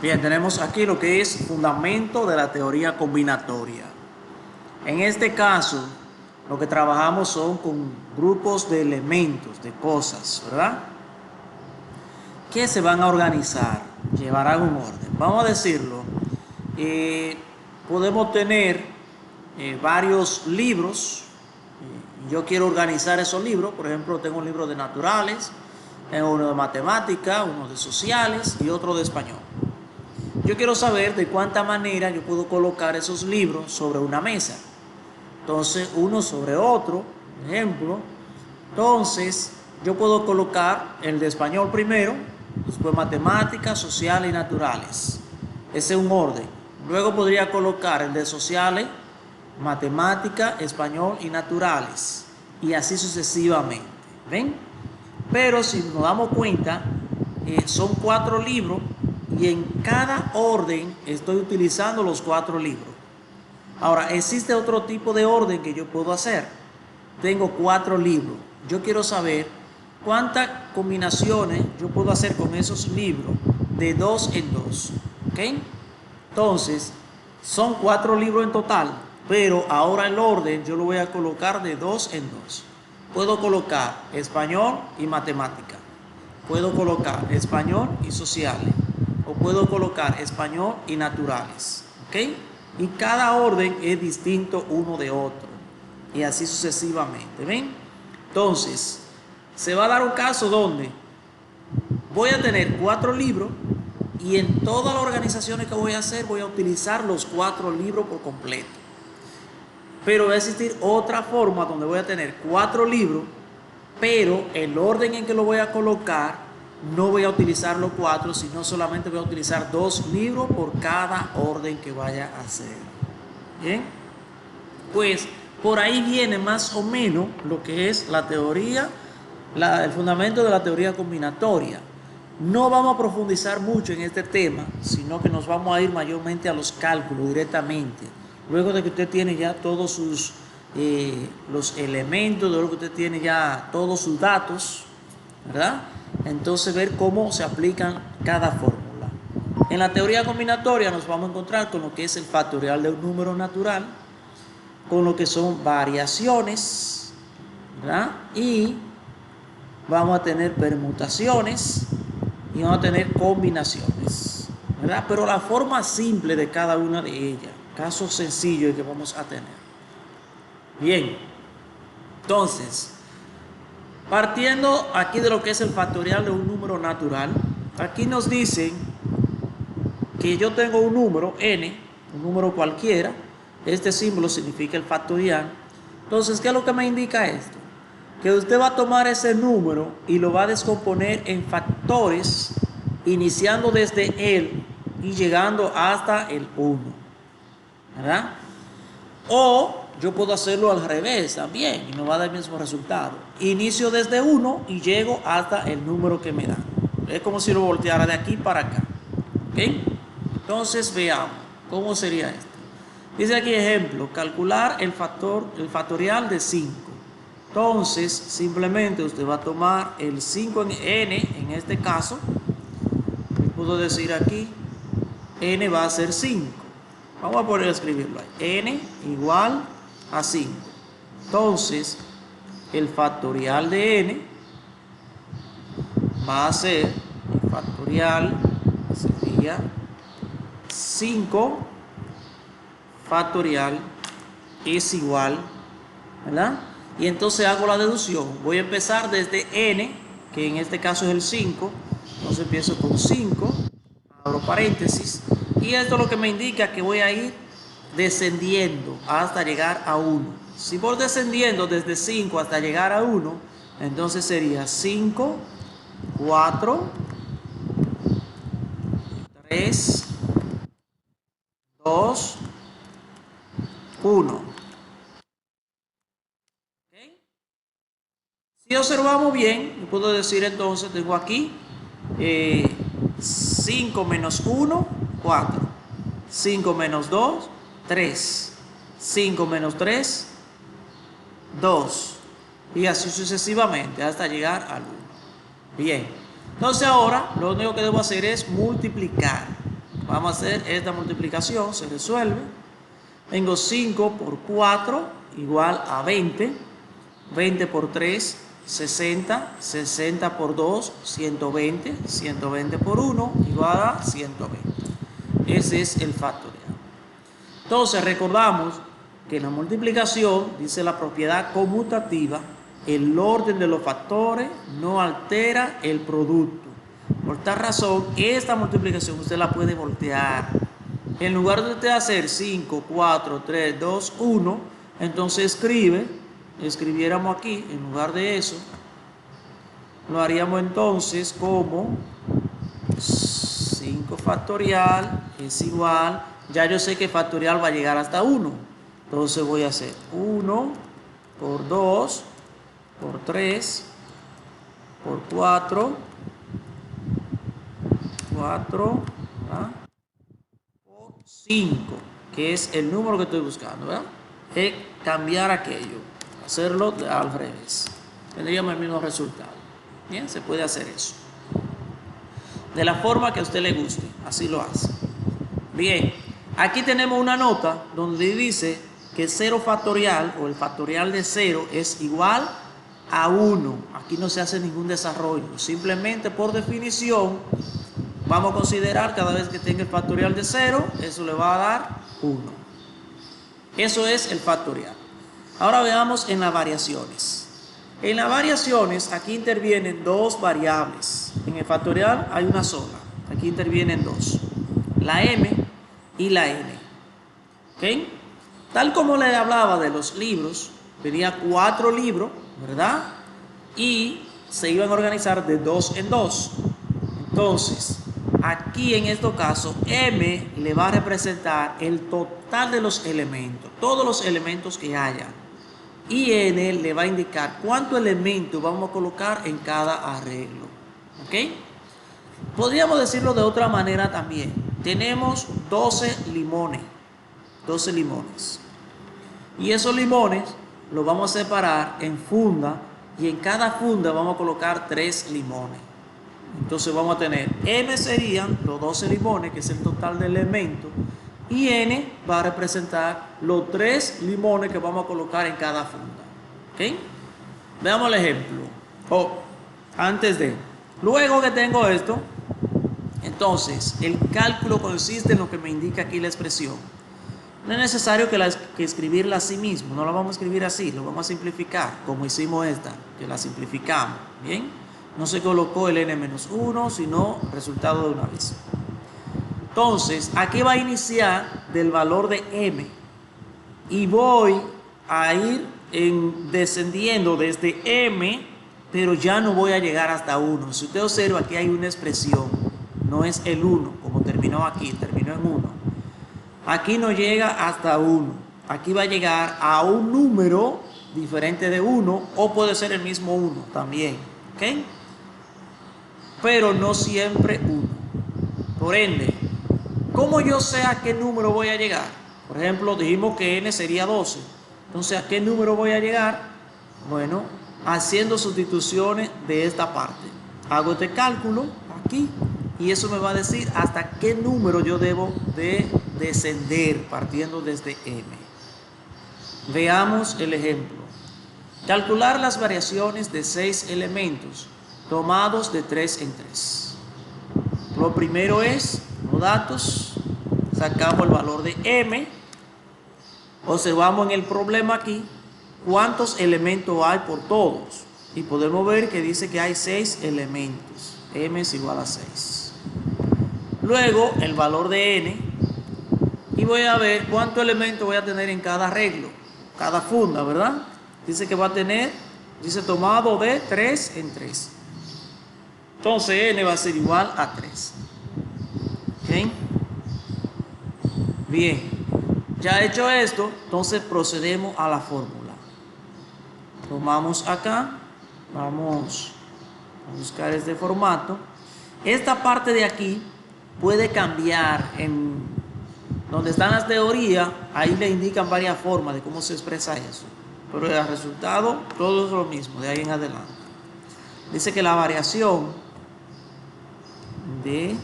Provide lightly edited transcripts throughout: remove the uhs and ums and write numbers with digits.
Bien, tenemos aquí lo que es fundamento de la teoría combinatoria. En este caso, lo que trabajamos son con grupos de elementos, de cosas, ¿verdad? Que se van a organizar, llevarán un orden. Vamos a decirlo, eh, podemos tener varios libros. Yo quiero organizar esos libros. Por ejemplo, tengo un libro de naturales, tengo uno de matemáticas, uno de sociales y otro de español. Yo quiero saber de cuánta manera yo puedo colocar esos libros sobre una mesa. Entonces, uno sobre otro, por ejemplo. Entonces, yo puedo colocar el de español primero, después matemáticas, sociales y naturales. Ese es un orden. Luego podría colocar el de sociales, matemática, español y naturales. Y así sucesivamente. ¿Ven? Pero si nos damos cuenta, son 4 libros y en cada orden estoy utilizando los 4 libros. Ahora, existe otro tipo de orden que yo puedo hacer. Tengo 4 libros. Yo quiero saber cuántas combinaciones yo puedo hacer con esos libros de 2 en 2. ¿Ok? Entonces, son 4 libros en total, pero ahora el orden yo lo voy a colocar de 2 en 2. Puedo colocar español y matemática. Puedo colocar español y sociales. O puedo colocar español y naturales. ¿Ok? Y cada orden es distinto uno de otro. Y así sucesivamente. ¿Ven? Entonces, se va a dar un caso donde voy a tener 4 libros y en todas las organizaciones que voy a hacer voy a utilizar los 4 libros por completo. Pero va a existir otra forma donde voy a tener 4 libros, pero el orden en que lo voy a colocar no voy a utilizar los 4, sino solamente voy a utilizar 2 libros por cada orden que vaya a hacer. ¿Bien? Pues por ahí viene más o menos lo que es la teoría, el fundamento de la teoría combinatoria. No vamos a profundizar mucho en este tema, sino que nos vamos a ir mayormente a los cálculos directamente. Luego de que usted tiene ya todos sus los elementos, de lo que usted tiene ya todos sus datos, ¿verdad? Entonces ver cómo se aplican cada fórmula. En la teoría combinatoria nos vamos a encontrar con lo que es el factorial de un número natural, con lo que son variaciones, ¿verdad? Y vamos a tener permutaciones y vamos a tener combinaciones, ¿verdad? Pero la forma simple de cada una de ellas, casos sencillos que vamos a tener. Bien, entonces, partiendo aquí de lo que es el factorial de un número natural, aquí nos dicen que yo tengo un número n, un número cualquiera. Este símbolo significa el factorial. Entonces, ¿qué es lo que me indica esto? Que usted va a tomar ese número y lo va a descomponer en factores, iniciando desde él y llegando hasta el 1, ¿verdad? O yo puedo hacerlo al revés también y me va a dar el mismo resultado. Inicio desde 1 y llego hasta el número que me da. Es como si lo volteara de aquí para acá. ¿Ok? Entonces veamos cómo sería esto. Dice aquí ejemplo, calcular el factorial de 5. Entonces, simplemente usted va a tomar el 5 en n, en este caso. Yo puedo decir aquí, n va a ser 5. Vamos a poder escribirlo ahí. N igual a 5. Entonces, el factorial de n va a ser, el factorial sería 5 factorial es igual, ¿verdad? Y entonces hago la deducción. Voy a empezar desde n, que en este caso es el 5. Entonces empiezo con 5, abro paréntesis, y esto es lo que me indica que voy a ir descendiendo hasta llegar a 1. Si voy descendiendo desde 5 hasta llegar a 1, entonces sería 5, 4, 3, 2, 1. Si observamos bien, puedo decir entonces, tengo aquí 5 menos 1, 4. 5 menos 2, 3. 5 menos 3, 2. Y así sucesivamente hasta llegar al 1. Bien. Entonces ahora lo único que debo hacer es multiplicar. Vamos a hacer esta multiplicación, se resuelve. Tengo 5 por 4 igual a 20. 20 por 3, 60. 60 por 2, 120. 120 por 1 igual a 120. Ese es el factorial. Entonces recordamos que en la multiplicación, dice la propiedad conmutativa, el orden de los factores no altera el producto. Por tal razón, esta multiplicación usted la puede voltear. En lugar de usted hacer 5, 4, 3, 2, 1, entonces escribiéramos aquí, en lugar de eso, lo haríamos entonces como 5 factorial es igual, ya yo sé que factorial va a llegar hasta 1. Entonces voy a hacer 1 por 2, por 3, por 4, 4, ¿verdad? Por 5, que es el número que estoy buscando, ¿verdad? Es cambiar aquello, hacerlo al revés. Tendríamos el mismo resultado. Bien, se puede hacer eso. De la forma que a usted le guste, así lo hace. Bien, aquí tenemos una nota donde dice que 0 factorial o el factorial de 0 es igual a 1. Aquí no se hace ningún desarrollo, simplemente por definición vamos a considerar cada vez que tenga el factorial de 0, eso le va a dar 1. Eso es el factorial. Ahora veamos en las variaciones. En las variaciones aquí intervienen dos variables. En el factorial hay una sola. Aquí intervienen dos. La m y la n. ¿Ok? Tal como le hablaba de los libros, tenía 4 libros, ¿verdad? Y se iban a organizar de 2 en 2. Entonces, aquí en este caso, m le va a representar el total de los elementos, todos los elementos que haya. Y n le va a indicar cuántos elementos vamos a colocar en cada arreglo. ¿Ok? Podríamos decirlo de otra manera también. Tenemos 12 limones. 12 limones. Y esos limones los vamos a separar en funda. Y en cada funda vamos a colocar 3 limones. Entonces vamos a tener m serían los 12 limones, que es el total de elementos. Y n va a representar los 3 limones que vamos a colocar en cada funda. ¿Ok? Veamos el ejemplo. Antes de. Luego que tengo esto, entonces el cálculo consiste en lo que me indica aquí la expresión. No es necesario que escribirla así mismo. No la vamos a escribir así. Lo vamos a simplificar, como hicimos esta, que la simplificamos. ¿Bien? No se colocó el n-1, sino resultado de una vez. Entonces, aquí va a iniciar del valor de m y voy a ir descendiendo desde m, pero ya no voy a llegar hasta 1. Si usted observa, aquí hay una expresión, no es el 1, como terminó aquí, terminó en 1. Aquí no llega hasta 1, aquí va a llegar a un número diferente de 1 o puede ser el mismo 1 también, ¿ok? Pero no siempre 1. Por ende, ¿cómo yo sé a qué número voy a llegar? Por ejemplo, dijimos que n sería 12. Entonces, ¿a qué número voy a llegar? Bueno, haciendo sustituciones de esta parte. Hago este cálculo aquí y eso me va a decir hasta qué número yo debo de descender partiendo desde m. Veamos el ejemplo. Calcular las variaciones de 6 elementos tomados de 3 en 3. Lo primero es los datos, sacamos el valor de m, observamos en el problema aquí cuántos elementos hay por todos y podemos ver que dice que hay 6 elementos, m es igual a 6. Luego el valor de n y voy a ver cuántos elementos voy a tener en cada arreglo, cada funda, ¿verdad? Dice que va a tener, dice tomado de 3 en 3. Entonces n va a ser igual a 3. ¿Ok? Bien. Ya hecho esto, entonces procedemos a la fórmula. Tomamos acá, vamos a buscar este formato. Esta parte de aquí puede cambiar en donde están las teorías, ahí le indican varias formas de cómo se expresa eso. Pero el resultado, todo es lo mismo, de ahí en adelante. Dice que la variación de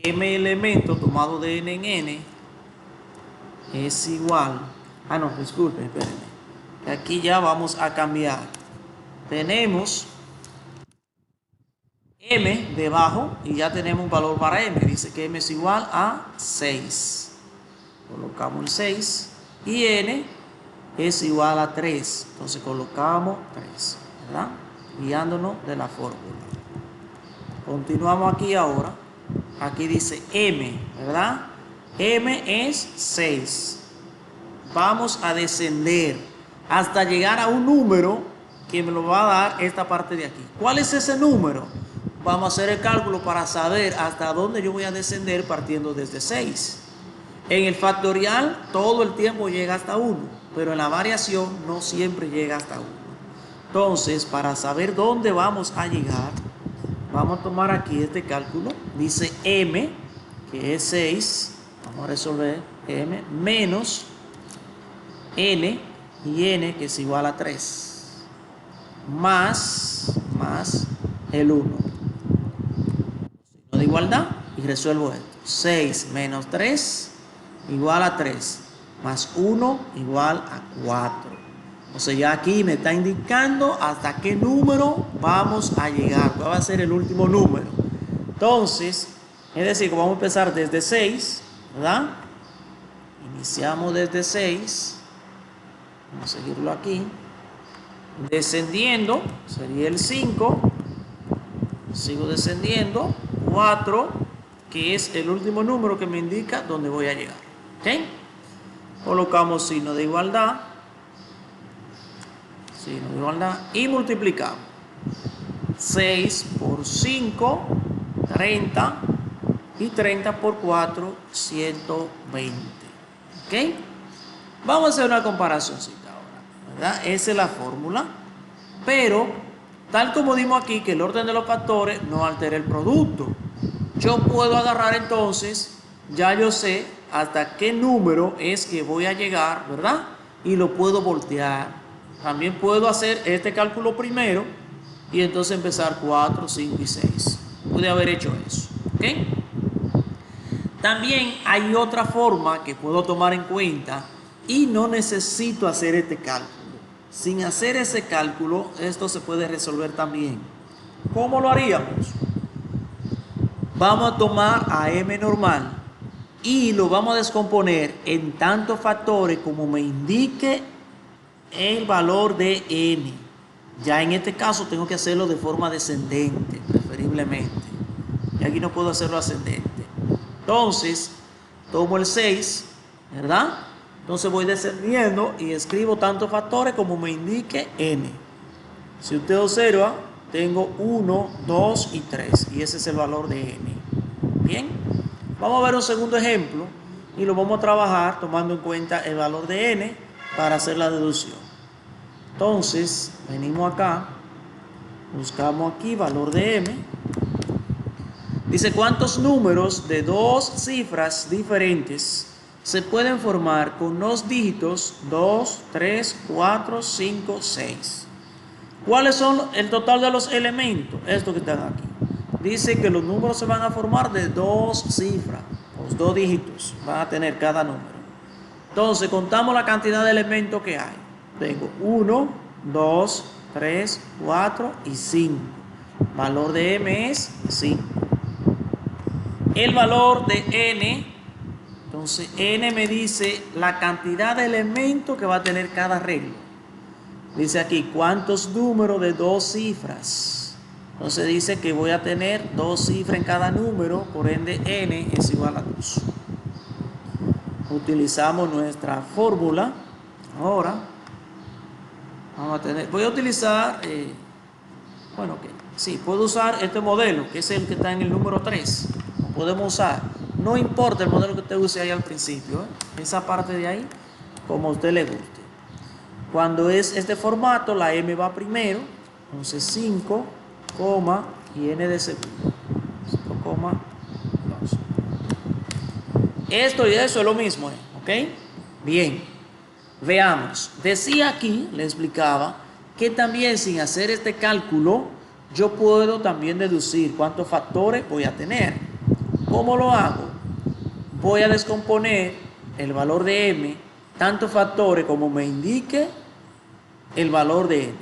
m elemento tomado de n en n es igual, no, disculpen, espérenme, aquí ya vamos a cambiar. Tenemos m debajo y ya tenemos un valor para m, dice que m es igual a 6. Colocamos el 6 y n es igual a 3, entonces colocamos 3, ¿verdad? Guiándonos de la fórmula. Continuamos aquí ahora. Aquí dice m, ¿verdad? M es 6. Vamos a descender hasta llegar a un número que me lo va a dar esta parte de aquí. ¿Cuál es ese número? Vamos a hacer el cálculo para saber hasta dónde yo voy a descender partiendo desde 6. En el factorial todo el tiempo llega hasta 1, pero en la variación no siempre llega hasta 1. Entonces, para saber dónde vamos a llegar, vamos a tomar aquí este cálculo. Dice m, que es 6. Vamos a resolver m menos n y n, que es igual a 3. Más el 1. Signo de igualdad y resuelvo esto. 6 menos 3 igual a 3. Más 1 igual a 4. O sea, ya aquí me está indicando hasta qué número vamos a llegar. ¿Cuál va a ser el último número? Entonces, es decir, que vamos a empezar desde 6, ¿verdad? Iniciamos desde 6. Vamos a seguirlo aquí. Descendiendo, sería el 5. Sigo descendiendo. 4, que es el último número que me indica dónde voy a llegar. ¿Ok? Colocamos signo de igualdad. Signo de igualdad y multiplicamos. 6 por 5, 30, y 30 por 4, 120. ¿Ok? Vamos a hacer una comparacióncita ahora, ¿verdad? Esa es la fórmula, pero tal como dimos aquí que el orden de los factores no altera el producto, yo puedo agarrar entonces, ya yo sé hasta qué número es que voy a llegar, ¿verdad? Y lo puedo voltear. También puedo hacer este cálculo primero y entonces empezar 4, 5 y 6. Pude haber hecho eso, ¿ok? También hay otra forma que puedo tomar en cuenta y no necesito hacer este cálculo. Sin hacer ese cálculo, esto se puede resolver también. ¿Cómo lo haríamos? Vamos a tomar a m normal y lo vamos a descomponer en tantos factores como me indique el valor de n. Ya en este caso tengo que hacerlo de forma descendente, preferiblemente. Y aquí no puedo hacerlo ascendente. Entonces, tomo el 6, ¿verdad? Entonces voy descendiendo y escribo tantos factores como me indique n. Si usted observa, tengo 1, 2 y 3. Y ese es el valor de n. Bien. Vamos a ver un segundo ejemplo y lo vamos a trabajar tomando en cuenta el valor de n para hacer la deducción. Entonces, venimos acá, buscamos aquí valor de m. Dice, ¿cuántos números de dos cifras diferentes se pueden formar con los dígitos 2, 3, 4, 5, 6? ¿Cuáles son el total de los elementos? Estos que están aquí. Dice que los números se van a formar de dos cifras, los dos dígitos van a tener cada número. Entonces, contamos la cantidad de elementos que hay. Tengo 1, 2, 3, 4 y 5. Valor de m es 5. El valor de n, entonces n me dice la cantidad de elementos que va a tener cada regla. Dice aquí, ¿cuántos números de dos cifras? Entonces dice que voy a tener dos cifras en cada número, por ende n es igual a 2. Utilizamos nuestra fórmula. Ahora vamos a tener, voy a utilizar, sí, puedo usar este modelo, que es el que está en el número 3. Lo podemos usar, no importa el modelo que usted use ahí al principio, esa parte de ahí, como a usted le guste. Cuando es este formato, la m va primero, entonces 5, y n de segundo, 5,2. Esto y eso es lo mismo, ¿ok? Bien. Veamos, decía aquí, le explicaba, que también sin hacer este cálculo, yo puedo también deducir cuántos factores voy a tener. ¿Cómo lo hago? Voy a descomponer el valor de m, tantos factores como me indique el valor de n.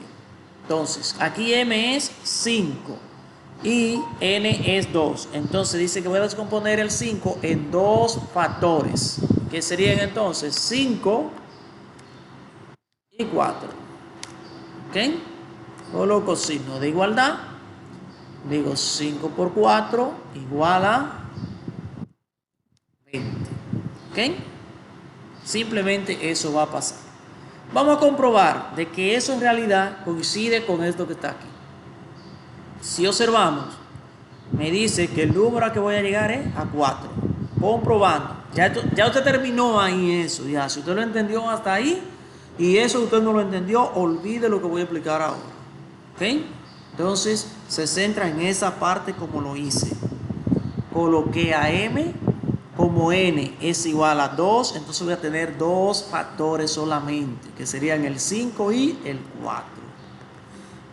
Entonces, aquí m es 5 y n es 2. Entonces dice que voy a descomponer el 5 en dos factores, que serían entonces 5 y 4. ¿Ok? Coloco signo de igualdad. Digo 5 por 4 igual a 20. ¿Ok? Simplemente eso va a pasar. Vamos a comprobar de que eso en realidad coincide con esto que está aquí. Si observamos, me dice que el número a que voy a llegar es a 4. Comprobando. Ya usted terminó ahí eso. Ya, si usted lo entendió hasta ahí y eso usted no lo entendió, olvide lo que voy a explicar ahora. ¿Ok? Entonces se centra en esa parte como lo hice. Coloqué a m, como n es igual a 2, entonces voy a tener dos factores solamente, que serían el 5 y el 4.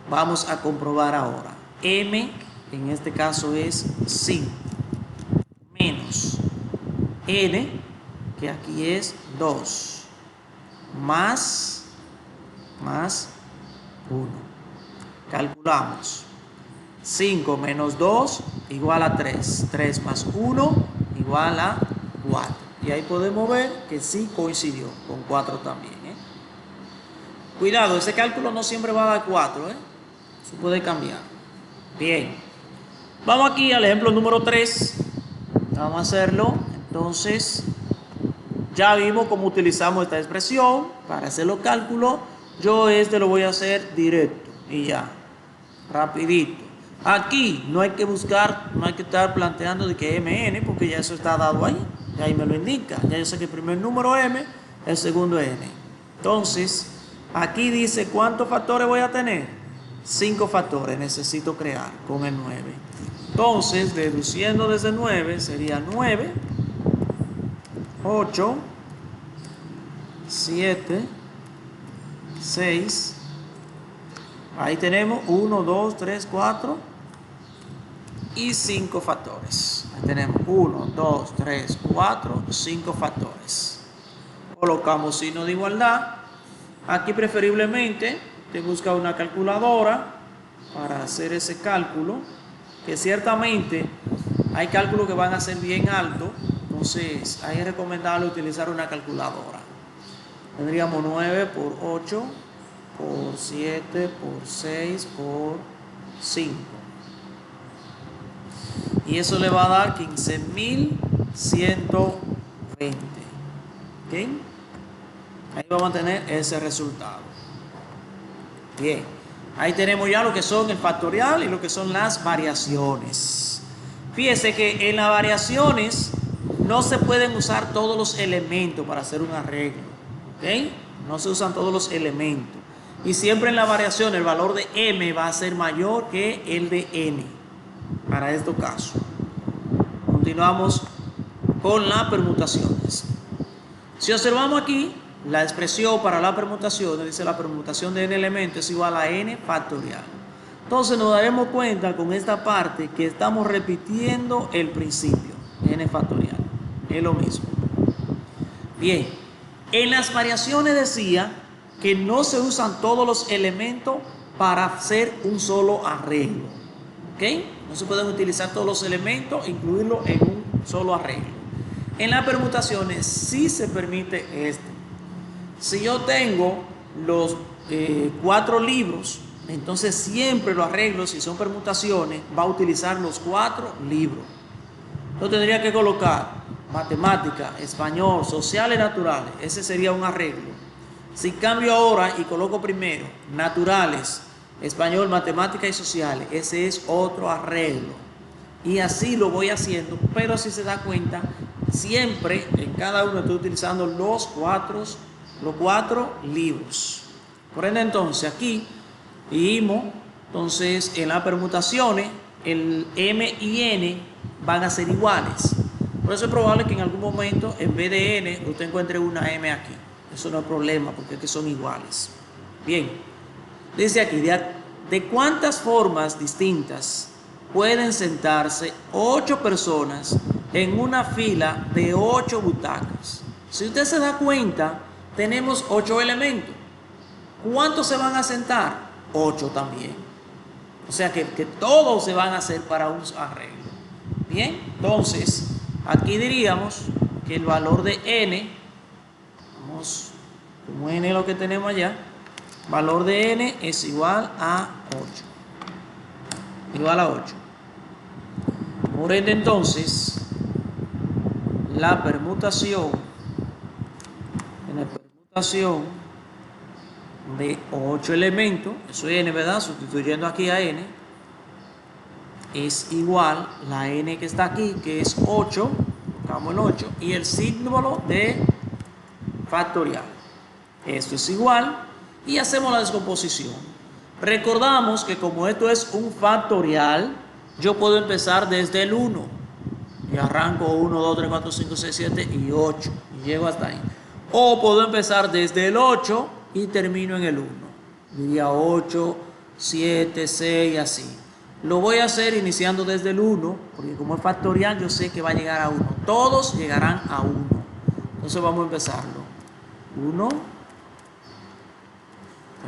Vamos a comprobar ahora. M en este caso es 5 menos n, que aquí es 2, más 1. Calculamos. 5 menos 2 igual a 3. 3 más 1 igual a 4. Y ahí podemos ver que sí coincidió con 4 también. Cuidado, ese cálculo no siempre va a dar 4. Eso puede cambiar. Bien. Vamos aquí al ejemplo número 3. Vamos a hacerlo. Entonces, ya vimos cómo utilizamos esta expresión para hacer los cálculos. Yo lo voy a hacer directo y ya. Rapidito. Aquí no hay que buscar, no hay que estar planteando de que mn, porque ya eso está dado ahí. Ya ahí me lo indica. Ya yo sé que el primer número m, el segundo n. Entonces, aquí dice cuántos factores voy a tener. 5 factores necesito crear con el 9. Entonces, deduciendo desde 9, sería 9, 8, 7, 6. Ahí tenemos 1, 2, 3, 4 y 5 factores. Ahí tenemos 1, 2, 3, 4, 5 factores. Colocamos signo de igualdad. Aquí preferiblemente te busca una calculadora para hacer ese cálculo, que ciertamente hay cálculos que van a ser bien altos, entonces ahí es recomendable utilizar una calculadora. Tendríamos 9 por 8 por 7 por 6 por 5. Y eso le va a dar 15.120. ¿Ok? Ahí vamos a tener ese resultado. Bien. Ahí tenemos ya lo que son el factorial y lo que son las variaciones. Fíjese que en las variaciones no se pueden usar todos los elementos para hacer un arreglo. ¿Ok? No se usan todos los elementos. Y siempre en la variación el valor de m va a ser mayor que el de n. Para estos casos. Continuamos con las permutaciones. Si observamos aquí, la expresión para la permutación, dice la permutación de n elementos es igual a n factorial. Entonces nos daremos cuenta con esta parte que estamos repitiendo el principio, n factorial. Es lo mismo. Bien, en las variaciones decía que no se usan todos los elementos para hacer un solo arreglo. ¿Ok? No se pueden utilizar todos los elementos, incluirlo en un solo arreglo. En las permutaciones sí se permite esto. Si yo tengo los 4 libros, entonces siempre los arreglos, si son permutaciones, va a utilizar los 4 libros. Yo tendría que colocar matemática, español, sociales, naturales. Ese sería un arreglo. Si cambio ahora y coloco primero naturales, español, matemática y sociales, ese es otro arreglo. Y así lo voy haciendo, pero si se da cuenta, siempre en cada uno estoy utilizando los cuatro libros. Por ende, entonces aquí vimos, entonces en las permutaciones, el m y n van a ser iguales. Por eso es probable que en algún momento, en vez de n, usted encuentre una m aquí. Eso no es problema, porque es que son iguales. Bien. Dice aquí, ¿de cuántas formas distintas pueden sentarse 8 personas en una fila de 8 butacas. Si usted se da cuenta, tenemos 8 elementos. ¿Cuántos se van a sentar? 8 también. O sea que todos se van a hacer para un arreglo. Bien, entonces, aquí diríamos que el valor de n, vamos, como n es lo que tenemos allá, valor de n es igual a 8. Igual a 8. Por ende, entonces, la permutación de 8 elementos, eso es n, ¿verdad? Sustituyendo aquí a n, es igual la n que está aquí, que es 8, buscamos el 8, y el símbolo de factorial. Esto es igual, y hacemos la descomposición. Recordamos que como esto es un factorial, yo puedo empezar desde el 1. Y arranco 1, 2, 3, 4, 5, 6, 7 y 8. Y llego hasta ahí. O puedo empezar desde el 8 y termino en el 1. Diría 8, 7, 6 y así. Lo voy a hacer iniciando desde el 1, porque como es factorial yo sé que va a llegar a 1. Todos llegarán a 1. Entonces vamos a empezarlo. 1,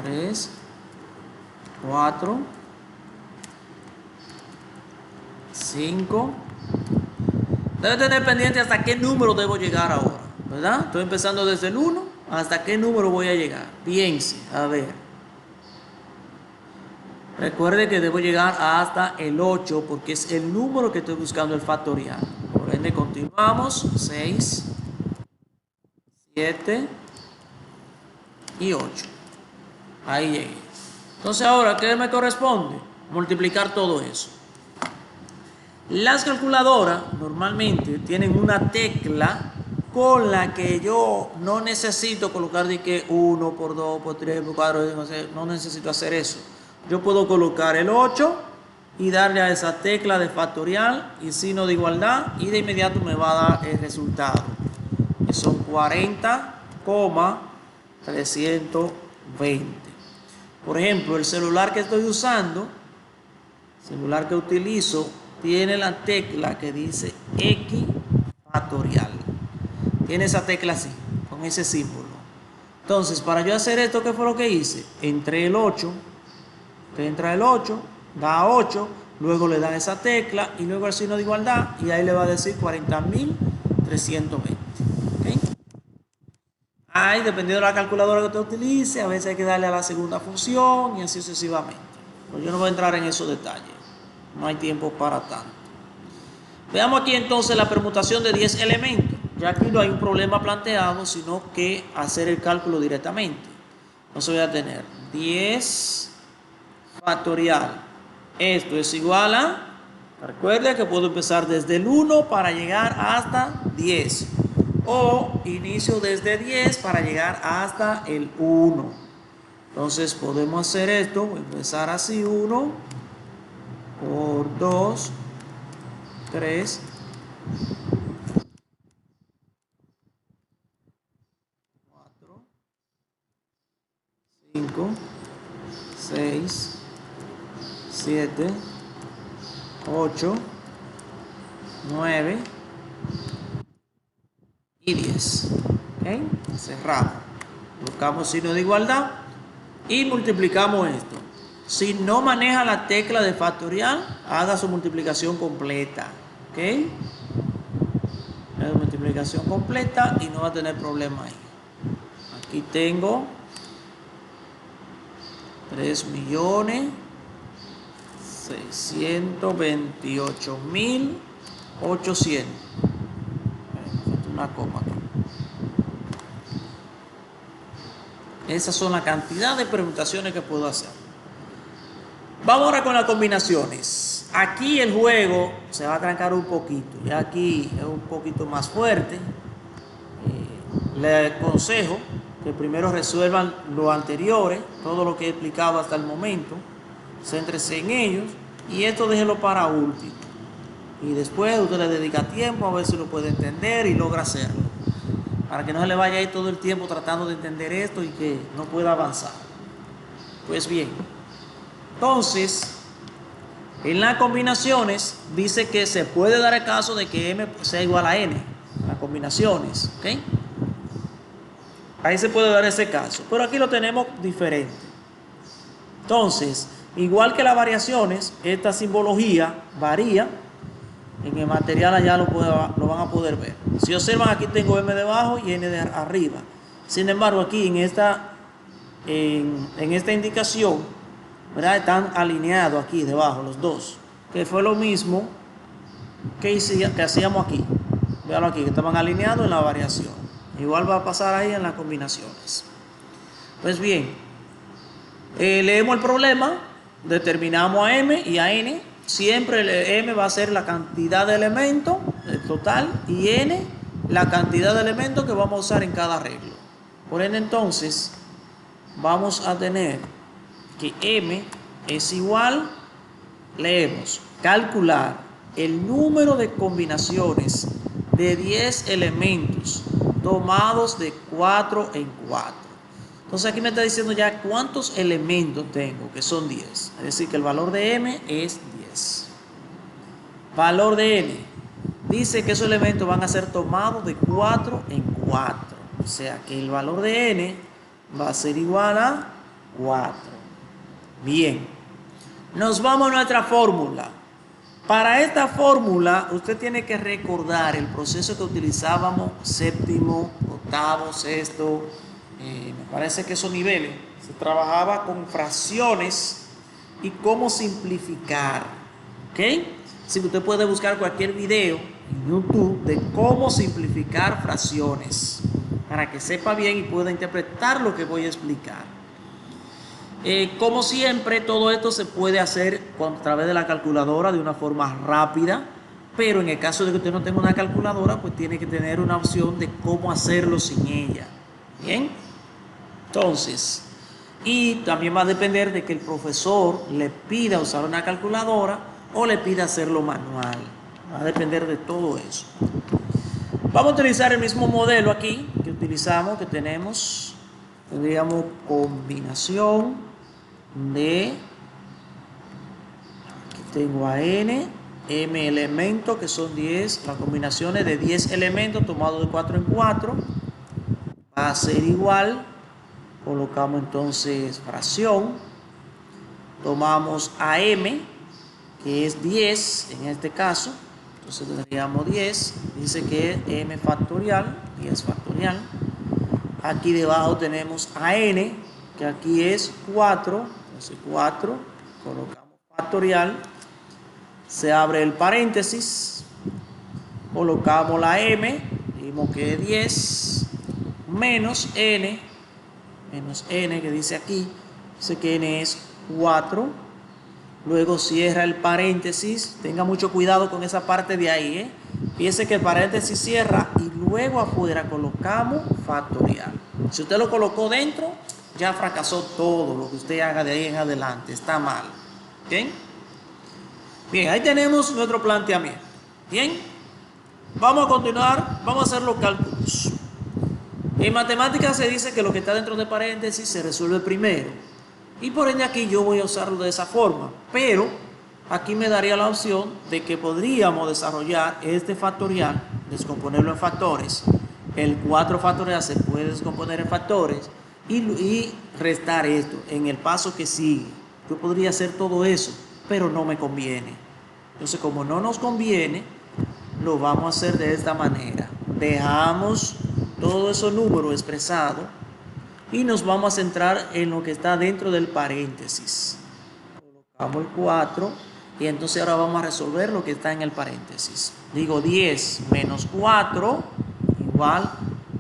3, 4, 5. Debe tener pendiente hasta qué número debo llegar ahora, ¿verdad? Estoy empezando desde el 1, hasta qué número voy a llegar. Piense, a ver. Recuerde que debo llegar hasta el 8 porque es el número que estoy buscando el factorial. Por ende continuamos. 6, 7 y 8. Ahí llegué. Entonces ahora, ¿qué me corresponde? Multiplicar todo eso. Las calculadoras normalmente tienen una tecla con la que yo no necesito colocar de que 1 por 2 por 3 por 4, no necesito hacer eso. Yo puedo colocar el 8 y darle a esa tecla de factorial y signo de igualdad y de inmediato me va a dar el resultado. Que son 40,320. Por ejemplo, el celular que estoy usando, celular que utilizo, tiene la tecla que dice X factorial. Tiene esa tecla así, con ese símbolo. Entonces, para yo hacer esto, ¿qué fue lo que hice? Entré el 8. Usted entra el 8, da 8, luego le da esa tecla y luego el signo de igualdad y ahí le va a decir 40,320. ¿Okay? Ahí, dependiendo de la calculadora que usted utilice, a veces hay que darle a la segunda función y así sucesivamente. Pero yo no voy a entrar en esos detalles. No hay tiempo para tanto. Veamos aquí entonces la permutación de 10 elementos. Ya aquí no hay un problema planteado, sino que hacer el cálculo directamente. Entonces voy a tener 10 factorial. Esto es igual a, recuerde que puedo empezar desde el 1 para llegar hasta 10. O inicio desde 10 para llegar hasta el 1. Entonces podemos hacer esto. Voy a empezar así: 1 por 2, 3, 4, 5, 6, 7, 8, 9 y 10. ¿Okay? Cerramos. Buscamos signo de igualdad y multiplicamos esto. Si no maneja la tecla de factorial, haga su multiplicación completa. ¿Ok? Haga multiplicación completa y no va a tener problema ahí. Aquí tengo 3.628.800. Una coma aquí. Esas son la cantidad de permutaciones que puedo hacer. Vamos ahora con las combinaciones. Aquí el juego se va a trancar un poquito. Ya aquí es un poquito más fuerte. Les aconsejo que primero resuelvan lo anteriores, todo lo que he explicado hasta el momento. Céntrese en ellos y esto déjelo para último. Y después usted le dedica tiempo a ver si lo puede entender y logra hacerlo. Para que no se le vaya a ir todo el tiempo tratando de entender esto y que no pueda avanzar. Pues bien, entonces, En las combinaciones dice que se puede dar el caso de que m sea igual a n. Las combinaciones, ¿ok? Ahí se puede dar ese caso, pero aquí lo tenemos diferente. Entonces, igual que las variaciones, esta simbología varía. En el material allá lo van a poder ver. Si observan, aquí tengo m debajo y n de arriba. Sin embargo, aquí en esta indicación, ¿verdad? Están alineados aquí debajo los dos, que fue lo mismo que hacíamos aquí. Véanlo aquí, que estaban alineados en la variación. Igual va a pasar ahí en las combinaciones. Pues bien, leemos el problema, determinamos a m y a n. Siempre el m va a ser la cantidad de elementos, el total, y n la cantidad de elementos que vamos a usar en cada arreglo. Por ende, entonces, vamos a tener que m es igual, leemos, calcular el número de combinaciones de 10 elementos tomados de 4 en 4. Entonces aquí me está diciendo ya cuántos elementos tengo, que son 10. Es decir, que el valor de m es 10. Valor de n. Dice que esos elementos van a ser tomados de 4 en 4. O sea que el valor de n va a ser igual a 4. Bien. Nos vamos a nuestra fórmula. Para esta fórmula, usted tiene que recordar el proceso que utilizábamos, séptimo, octavo, sexto, me parece que esos niveles. Se trabajaba con fracciones y cómo simplificar. ¿Ok? Así que usted puede buscar cualquier video en YouTube de cómo simplificar fracciones, para que sepa bien y pueda interpretar lo que voy a explicar. Como siempre, todo esto se puede hacer a través de la calculadora de una forma rápida, pero en el caso de que usted no tenga una calculadora, pues tiene que tener una opción de cómo hacerlo sin ella. Bien, entonces, y también va a depender de que el profesor le pida usar una calculadora o le pida hacerlo manual. Va a depender de todo eso. Vamos a utilizar el mismo modelo aquí que utilizamos, que tendríamos combinación de, aquí tengo a n, m elementos que son 10, las combinaciones de 10 elementos tomados de 4 en 4, va a ser igual, colocamos entonces fracción, tomamos a m, que es 10 en este caso, entonces tendríamos 10, dice que es m factorial, 10 factorial, aquí debajo tenemos a n, que aquí es 4, entonces 4, colocamos factorial, se abre el paréntesis, colocamos la m, dijimos que es 10, menos n que dice aquí, dice que n es 4, luego cierra el paréntesis, tenga mucho cuidado con esa parte de ahí, fíjese que el paréntesis cierra y luego afuera colocamos factorial. Si usted lo colocó dentro, ya fracasó todo lo que usted haga de ahí en adelante, está mal. ¿Bien? Bien, ahí tenemos nuestro planteamiento. Bien, vamos a continuar, vamos a hacer los cálculos. En matemáticas se dice que lo que está dentro de paréntesis se resuelve primero, y por ende aquí yo voy a usarlo de esa forma, pero aquí me daría la opción de que podríamos desarrollar este factorial, descomponerlo en factores. El 4 factorial se puede descomponer en factores y restar esto en el paso que sigue. Yo podría hacer todo eso, pero no me conviene. Entonces, como no nos conviene, lo vamos a hacer de esta manera. Dejamos todos esos números expresados y nos vamos a centrar en lo que está dentro del paréntesis. Colocamos el 4 y entonces ahora vamos a resolver lo que está en el paréntesis. Digo 10 menos 4 igual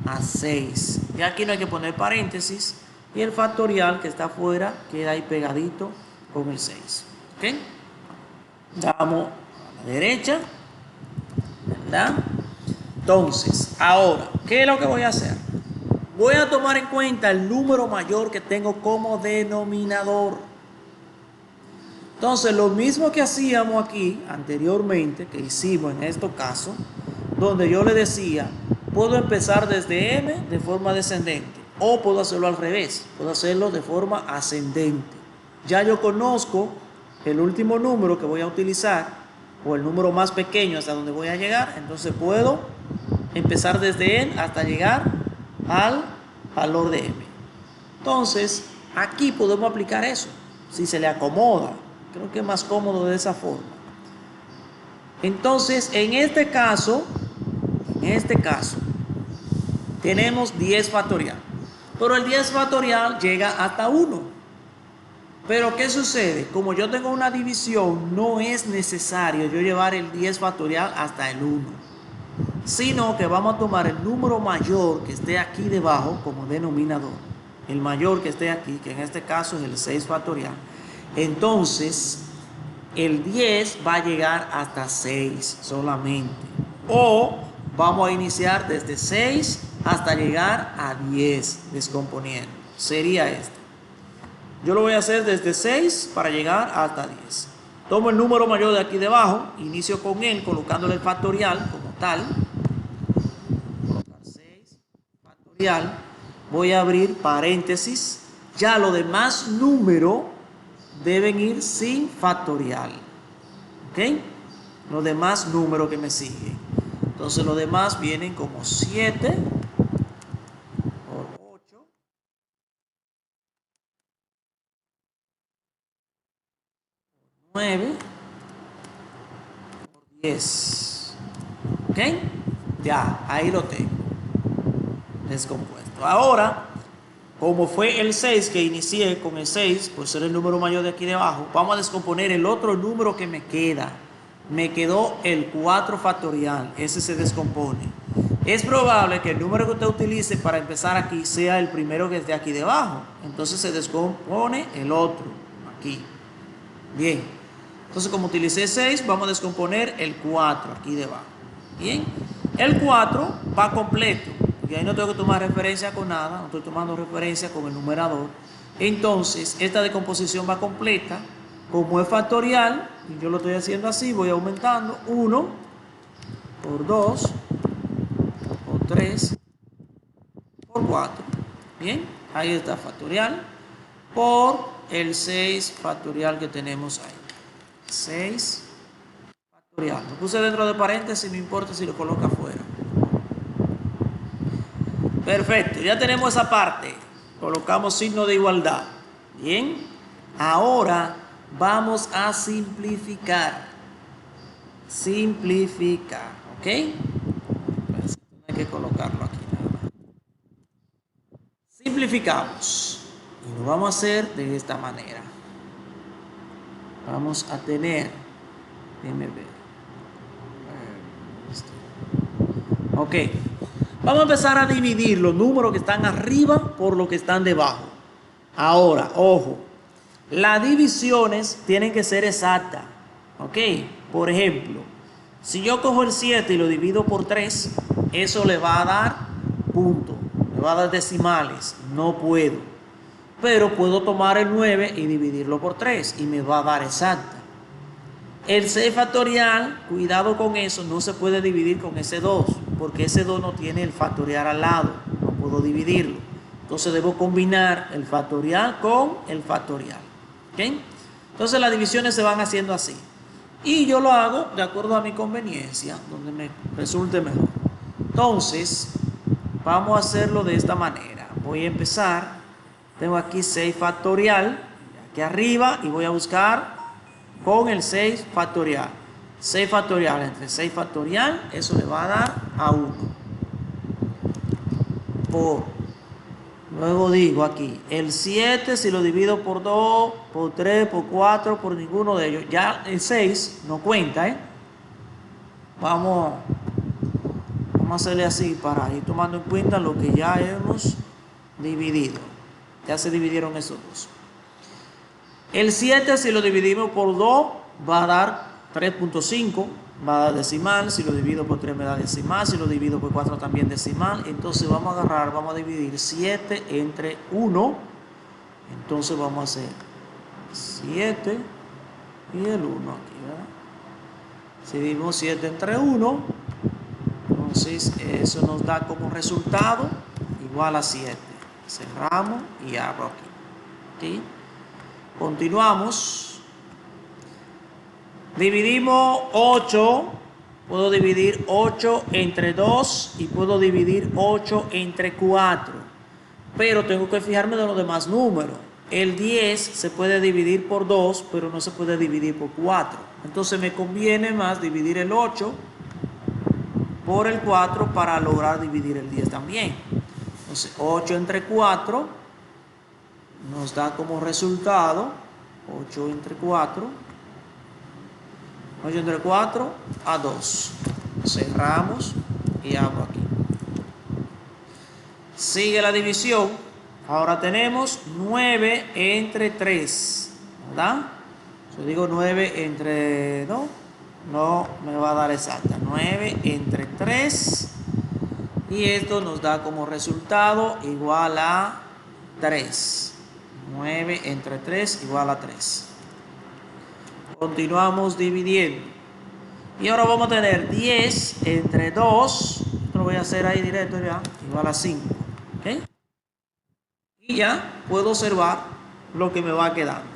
a 6. Y aquí no hay que poner paréntesis y el factorial que está afuera queda ahí pegadito con el 6. ¿Ok? Damos a la derecha, ¿verdad? Entonces, ahora, ¿qué es lo que voy a hacer? Voy a tomar en cuenta el número mayor que tengo como denominador. Entonces, lo mismo que hacíamos aquí anteriormente, que hicimos en estos casos, donde yo le decía, puedo empezar desde m de forma descendente, o puedo hacerlo al revés, puedo hacerlo de forma ascendente. Ya yo conozco el último número que voy a utilizar, o el número más pequeño hasta donde voy a llegar, entonces puedo empezar desde él hasta llegar al valor de m. Entonces, aquí podemos aplicar eso, si se le acomoda. Creo que es más cómodo de esa forma. Entonces, en este caso, tenemos 10 factorial. Pero el 10 factorial llega hasta 1. Pero ¿qué sucede? Como yo tengo una división, no es necesario yo llevar el 10 factorial hasta el 1. Sino que vamos a tomar el número mayor que esté aquí debajo como denominador. El mayor que esté aquí, que en este caso es el 6 factorial. Entonces, el 10 va a llegar hasta 6 solamente. O vamos a iniciar desde 6 hasta llegar a 10 descomponiendo. Sería este. Yo lo voy a hacer desde 6 para llegar hasta 10. Tomo el número mayor de aquí debajo, inicio con él colocándole el factorial como tal. Colocar 6 factorial. Voy a abrir paréntesis. Ya los demás números deben ir sin factorial. ¿Ok? Los demás números que me siguen. Entonces los demás vienen como 7 por 8. 9 por 10. ¿Ok? Ya, ahí lo tengo. Descompuesto. Ahora, como fue el 6 que inicié con el 6, por ser el número mayor de aquí debajo, vamos a descomponer el otro número que me queda. Me quedó el 4 factorial. Ese se descompone. Es probable que el número que usted utilice para empezar aquí sea el primero que esté aquí debajo. Entonces se descompone el otro aquí. Bien. Entonces, como utilicé 6, vamos a descomponer el 4 aquí debajo. Bien. El 4 va completo. Porque ahí no tengo que tomar referencia con nada. No estoy tomando referencia con el numerador. Entonces, esta decomposición va completa. Como es factorial, y yo lo estoy haciendo así, voy aumentando 1 por 2 por 3 por 4. Bien, ahí está factorial por el 6 factorial que tenemos ahí. 6 factorial. Lo puse dentro de paréntesis, no importa si lo coloca afuera. Perfecto, ya tenemos esa parte. Colocamos signo de igualdad. Bien, ahora vamos a simplificar. Simplificar, ¿ok? Pues, hay que colocarlo aquí. Simplificamos. Y lo vamos a hacer de esta manera. Vamos a tener, déjenme ver. Ok. Vamos a empezar a dividir los números que están arriba por los que están debajo. Ahora, ojo. Las divisiones tienen que ser exactas. ¿Ok? Por ejemplo, si yo cojo el 7 y lo divido por 3, eso le va a dar punto. Le va a dar decimales. No puedo. Pero puedo tomar el 9 y dividirlo por 3 y me va a dar exacta. El 6 factorial, cuidado con eso, no se puede dividir con ese 2, porque ese 2 no tiene el factorial al lado, no puedo dividirlo. Entonces debo combinar el factorial con el factorial. ¿Okay? Entonces las divisiones se van haciendo así. Y yo lo hago de acuerdo a mi conveniencia, donde me resulte mejor. Entonces, vamos a hacerlo de esta manera. Voy a empezar, tengo aquí 6 factorial, aquí arriba, y voy a buscar con el 6 factorial. 6 factorial entre 6 factorial, eso le va a dar a 1. Luego digo aquí, el 7 si lo divido por 2, por 3, por 4, por ninguno de ellos. Ya el 6 no cuenta, ¿eh? Vamos a hacerle así para ir tomando en cuenta lo que ya hemos dividido. Ya se dividieron esos dos. El 7 si lo dividimos por 2 va a dar 3.5, va a dar decimal. Si lo divido por 3 me da decimal. Si lo divido por 4 también decimal. Entonces vamos a dividir 7 entre 1. Entonces vamos a hacer 7 y el 1 aquí, ¿verdad? Si dividimos 7 entre 1, entonces eso nos da como resultado igual a 7. Cerramos y abro aquí. ¿Sí? Continuamos. Dividimos 8. Puedo dividir 8 entre 2 y puedo dividir 8 entre 4. Pero tengo que fijarme de los demás números. El 10 se puede dividir por 2, pero no se puede dividir por 4. Entonces me conviene más dividir el 8 por el 4 para lograr dividir el 10 también. Entonces 8 entre 4 nos da como resultado 8 entre 4. 8 entre 4 a 2. Cerramos y abro aquí. Sigue la división. Ahora tenemos 9 entre 3. ¿Verdad? Yo digo 9 entre 2. No me va a dar exacta. 9 entre 3. Y esto nos da como resultado igual a 3. 9 entre 3 igual a 3. Continuamos dividiendo. Y ahora vamos a tener 10 entre 2. Esto lo voy a hacer ahí directo ya. Igual a 5. ¿Okay? Y ya puedo observar lo que me va quedando.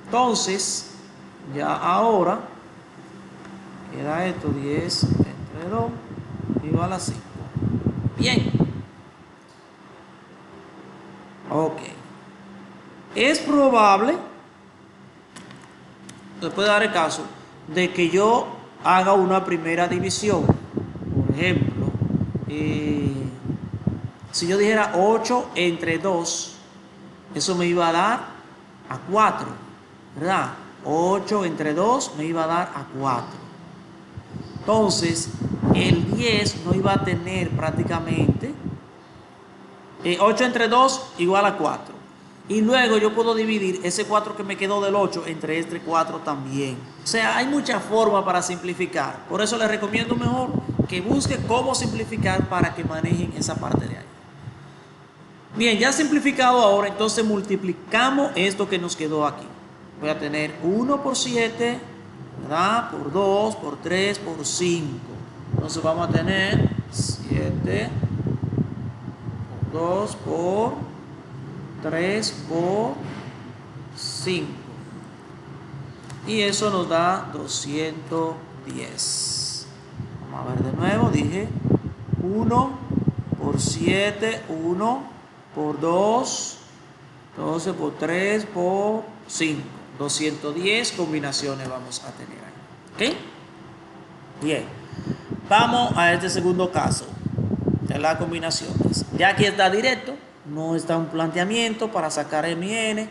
Entonces, ya ahora queda esto 10 entre 2 igual a 5. Bien. Ok. Es probable, se puede dar el caso, de que yo haga una primera división. Por ejemplo, si yo dijera 8 entre 2, eso me iba a dar a 4, ¿verdad? 8 entre 2 me iba a dar a 4. Entonces, el 10 no iba a tener prácticamente 8 entre 2 igual a 4. Y luego yo puedo dividir ese 4 que me quedó del 8 entre este 4 también. O sea, hay muchas formas para simplificar. Por eso les recomiendo mejor que busquen cómo simplificar para que manejen esa parte de ahí. Bien, ya simplificado ahora, entonces multiplicamos esto que nos quedó aquí. Voy a tener 1 por 7, ¿verdad? Por 2, por 3, por 5. Entonces vamos a tener 7 por 2 por 3 por 5. Y eso nos da 210. Vamos a ver de nuevo. Dije 1 por 7, 1 por 2, 12 por 3 por 5. 210 combinaciones vamos a tener ahí. ¿Ok? Bien. Vamos a este segundo caso de las combinaciones. Ya aquí está directo. No está un planteamiento para sacar M y N.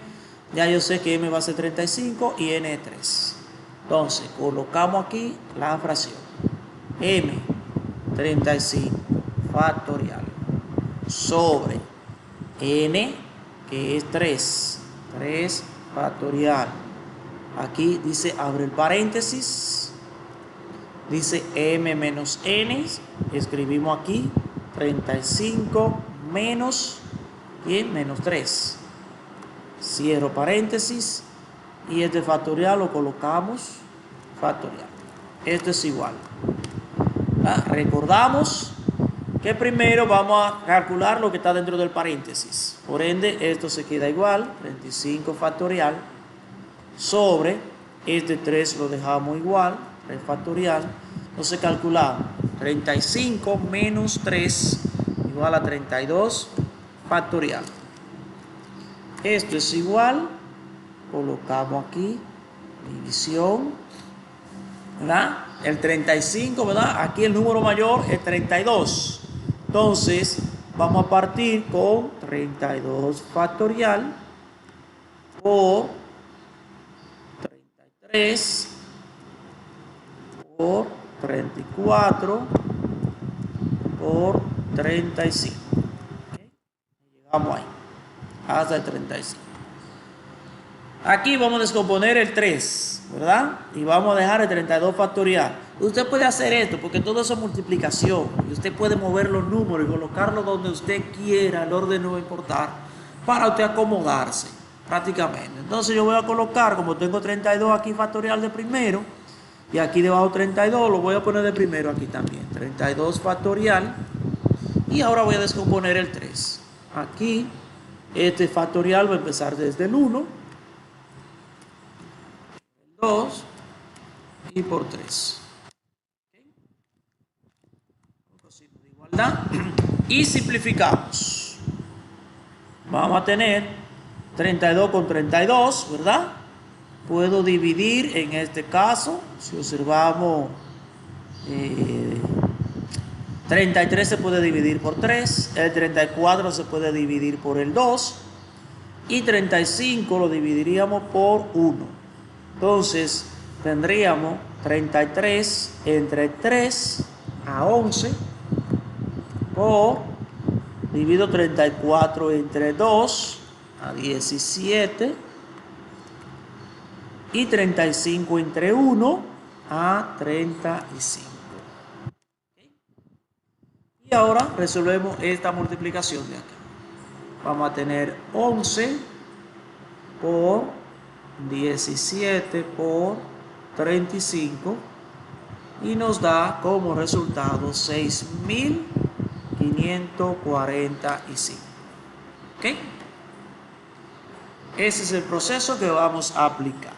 Ya yo sé que M va a ser 35 y N es 3. Entonces, colocamos aquí la fracción. M, 35 factorial sobre N, que es 3. 3 factorial. Aquí dice, abre el paréntesis. Dice M menos N. Escribimos aquí 35 menos... Bien, menos 3. Cierro paréntesis. Y este factorial lo colocamos factorial. Esto es igual. Recordamos que primero vamos a calcular lo que está dentro del paréntesis. Por ende, esto se queda igual. 35 factorial sobre este 3 lo dejamos igual. 3 factorial. Entonces calculamos 35 menos 3 igual a 32 factorial. Esto es igual, colocamos aquí división, ¿verdad? El 35, ¿verdad? Aquí el número mayor es 32. Entonces vamos a partir con 32 factorial por 33 por 34 por 35. Llegamos ahí, hasta el 35. Aquí vamos a descomponer el 3, ¿verdad? Y vamos a dejar el 32 factorial. Usted puede hacer esto porque todo eso es multiplicación. Y usted puede mover los números y colocarlos donde usted quiera, el orden no va a importar, para usted acomodarse, prácticamente. Entonces yo voy a colocar, como tengo 32 aquí factorial de primero, y aquí debajo 32, lo voy a poner de primero aquí también. 32 factorial. Y ahora voy a descomponer el 3. Aquí, este factorial va a empezar desde el 1, el 2 y por 3. De igualdad. Y simplificamos. Vamos a tener 32 con 32, ¿verdad? Puedo dividir en este caso, si observamos, 33 se puede dividir por 3, el 34 se puede dividir por el 2 y 35 lo dividiríamos por 1. Entonces tendríamos 33 entre 3 a 11 por divido 34 entre 2 a 17 y 35 entre 1 a 35. Y ahora resolvemos esta multiplicación de acá. Vamos a tener 11 por 17 por 35 y nos da como resultado 6.545. ¿Ok? Ese es el proceso que vamos a aplicar.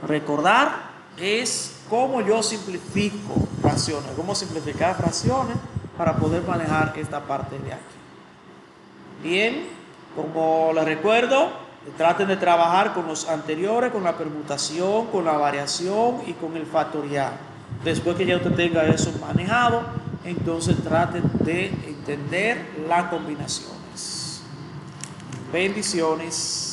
Recordar es cómo yo simplifico fracciones, cómo simplificar fracciones para poder manejar esta parte de aquí. Bien, como les recuerdo, traten de trabajar con los anteriores, con la permutación, con la variación y con el factorial. Después que ya usted tenga eso manejado, entonces traten de entender las combinaciones. Bendiciones.